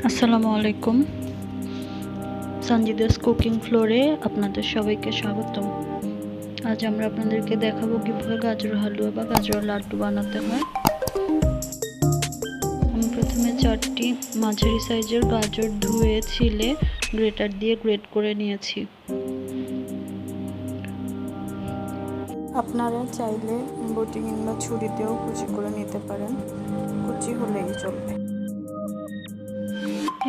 আসসালামু আলাইকুম। সঞ্জিদাস কুকিং ফ্লোরে আপনাদের সবাইকে স্বাগতম। আজ আমরা আপনাদেরকে দেখাবো কিভাবে গাজর হালুয়া বা গাজর লাড্ডু বানাতে হয়। আমি প্রথমে 4টি মাঝারি সাইজের গাজর ধুয়ে ছিলে গ্রেটার দিয়ে গ্রেট করে নিয়েছি। আপনারা চাইলে বটি কিংবা ছুরি দিয়েও কুচি করে নিতে পারেন, কুচি হলেই চলবে।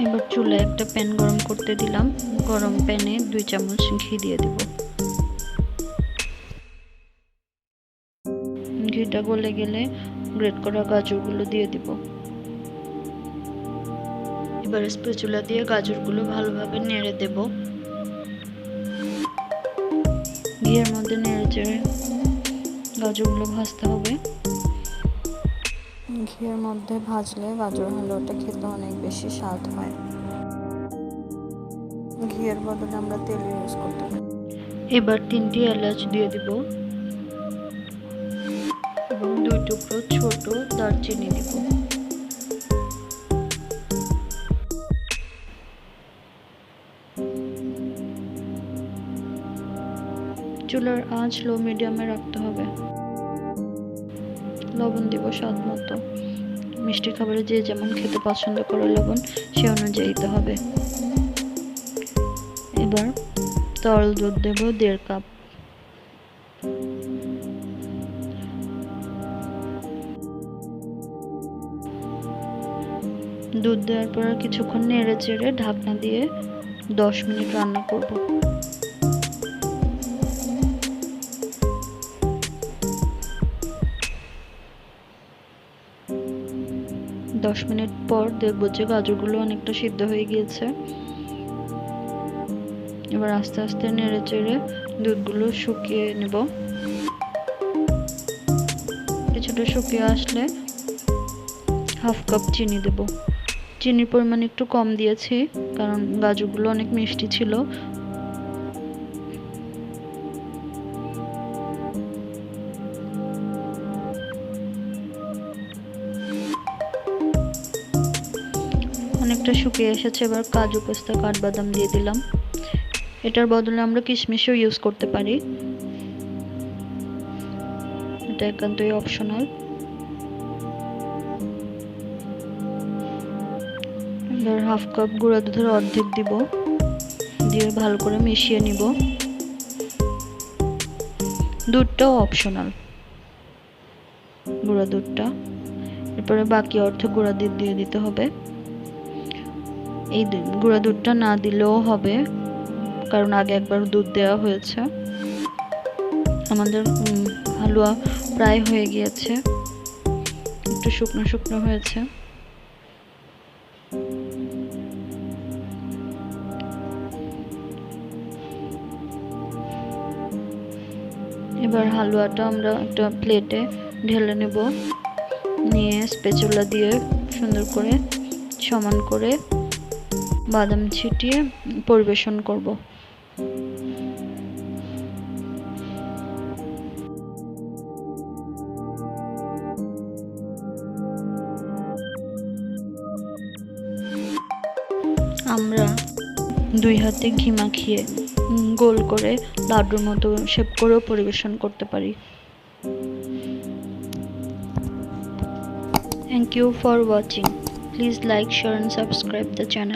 এবার চুলায় একটা প্যান গরম করতে দিলাম। গরম প্যানে 2 চামচ ঘি দিয়ে দেব। ঘিটা গলে গেলে গ্রেট করা গাজরগুলো দিয়ে দিব। এবার স্প্যাচুলা দিয়ে গাজরগুলো ভালোভাবে নেড়ে দেব। ঘিয়ের মধ্যে নেড়ে চেড়ে গাজরগুলো ভাজতে হবে। ঘিয়ের মধ্যে ভাজলে গাজর হালুয়াটা খেতে অনেক বেশি স্বাদ হয়। ঘিয়ের বদলে আমরা তেল ইউজ করতে পারি। এবার 3টি এলাচ দিয়ে দিব এবং 2 টুকরো ছোট দারচিনি দিব। চুলার আঁচ লো মিডিয়ামে রাখতে হবে। লবণ দিব স্বাদ মতো। মিষ্টি খাবারে যে যেমন খেতে পছন্দ করে লবণ সে অনুযায়ী দিতে হবে। এবার তরল দুধ দেব 1.5 কাপ। দুধ দেওয়ার পর কিছুক্ষণ নেড়ে চেড়ে ঢাকনা দিয়ে 10 মিনিট রান্না করব। 10 মিনিট পর দেখব যে গাজরগুলো অনেকটা সিদ্ধ হয়ে গিয়েছে। এবার আস্তে আস্তে নেড়ে চেড়ে দুধগুলো শুকিয়ে নেব। কিছুটা শুকিয়ে আসলে 1/2 কাপ চিনি দেব। চিনির পরিমাণ একটু কম দিয়েছি কারণ গাজরগুলো অনেক মিষ্টি ছিল। অনেকটা শুকিয়ে এসেছে। এবার কাজু পেস্তা কাঠবাদাম দিয়ে দিলাম। এটার বদলে আমরা কিশমিশও ইউজ করতে পারি, এটা একান্তই অপশনাল। এবার 1/2 কাপ গুঁড়া দুধের অর্ধেক দিব, দিয়ে ভালো করে মিশিয়ে নিব। দুধটাও অপশনাল, গুঁড়া দুধটা। এরপরে বাকি অর্ধেক গুঁড়া দুধ দিয়ে দিতে হবে। এই গুঁড়া দুধটা না দিলেও হবে কারণ আগে একবার দুধ দেওয়া হয়েছে। আমাদের হালুয়া প্রায় হয়ে গিয়েছে, একটু শুকনো শুকনো হয়েছে। এবার হালুয়াটা আমরা একটা প্লেটে ঢেলে নেব। নিয়ে স্প্যাচুলা দিয়ে সুন্দর করে সমান করে বাদাম ছিটিয়ে পরিবেশন করব। আমরা 2 হাতে ঘি মাখিয়ে গোল করে লাড্ডুর মতো শেপ করেও পরিবেশন করতে পারি। Thank you for watching. Please like, share and subscribe the channel.